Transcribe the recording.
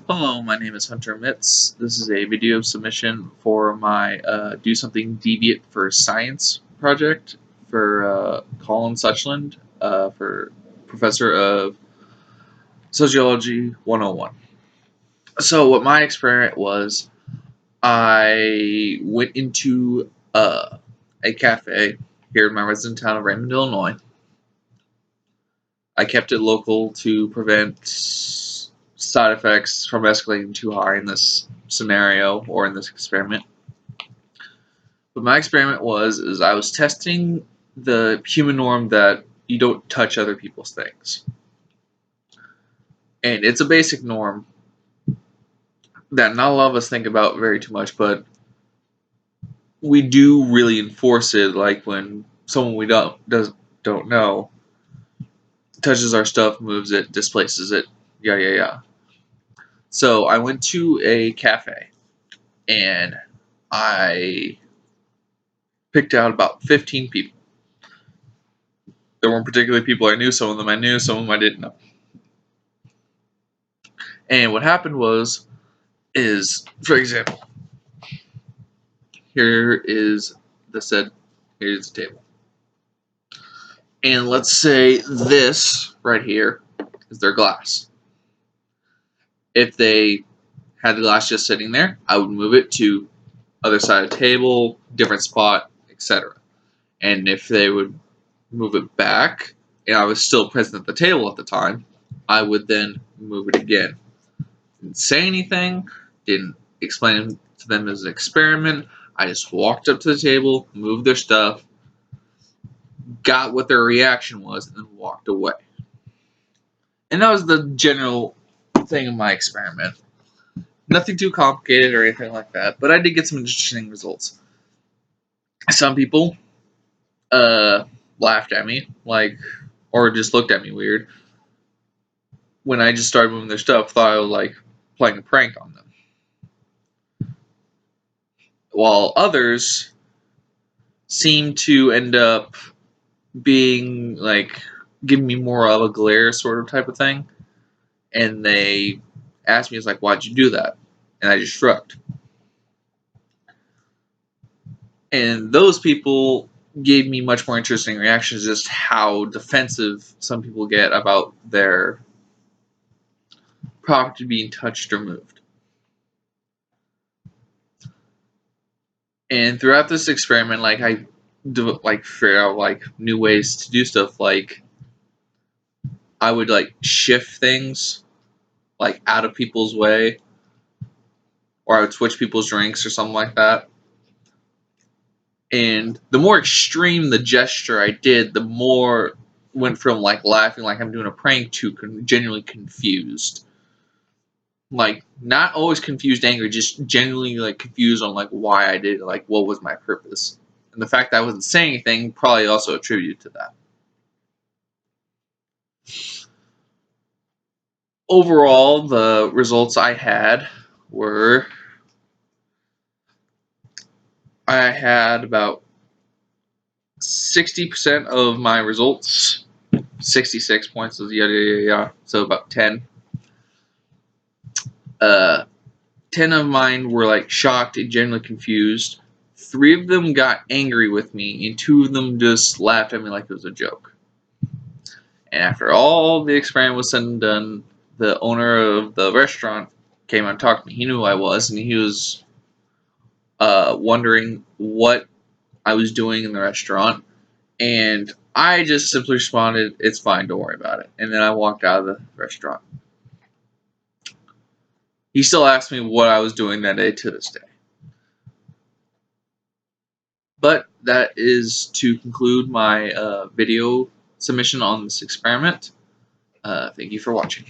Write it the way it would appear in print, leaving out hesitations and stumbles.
Hello, my name is Hunter Mitz. This is a video submission for my Do Something Deviant for Science project for Colin Suchland, for Professor of Sociology 101. So, what my experiment was, I went into a cafe here in my resident town of Raymond, Illinois. I kept it local to prevent side effects from escalating too high in this scenario or in this experiment. But my experiment is I was testing the human norm that you don't touch other people's things. And it's a basic norm that not a lot of us think about very too much, but we do really enforce it, like when someone we don't know touches our stuff, moves it, displaces it, yeah. So I went to a cafe and I picked out about 15 people. There weren't particularly people I knew. Some of them I knew, some of them I didn't know. And what happened is, for example, here's the table. And let's say this right here is their glass. If they had the glass just sitting there, I would move it to other side of the table, different spot, etc. And if they would move it back, and I was still present at the table at the time, I would then move it again. Didn't say anything, didn't explain to them as an experiment. I just walked up to the table, moved their stuff, got what their reaction was, and then walked away. And that was the general thing of my experiment. Nothing too complicated or anything like that, but I did get some interesting results. Some people laughed at me, or just looked at me weird when I just started moving their stuff, thought I was playing a prank on them. While others seemed to end up being giving me more of a glare sort of type of thing, and they asked me, why'd you do that? And I just shrugged. And those people gave me much more interesting reactions, just how defensive some people get about their property being touched or moved. And throughout this experiment, I figure out new ways to do stuff. I would shift things out of people's way, or I would switch people's drinks or something like that. And the more extreme the gesture I did, the more went from laughing like I'm doing a prank to genuinely confused. Not always confused anger, just genuinely confused on why I did it, what was my purpose. And the fact that I wasn't saying anything probably also attributed to that. Overall, the results I had were I had about 60% of my results, 66 points, so about 10. 10 of mine were shocked and genuinely confused. 3 of them got angry with me, and 2 of them just laughed at me like it was a joke. And after all the experiment was said and done, the owner of the restaurant came and talked to me. He knew who I was, and he was wondering what I was doing in the restaurant. And I just simply responded, "It's fine, don't worry about it." And then I walked out of the restaurant. He still asked me what I was doing that day to this day. But that is to conclude my video submission on this experiment. Thank you for watching.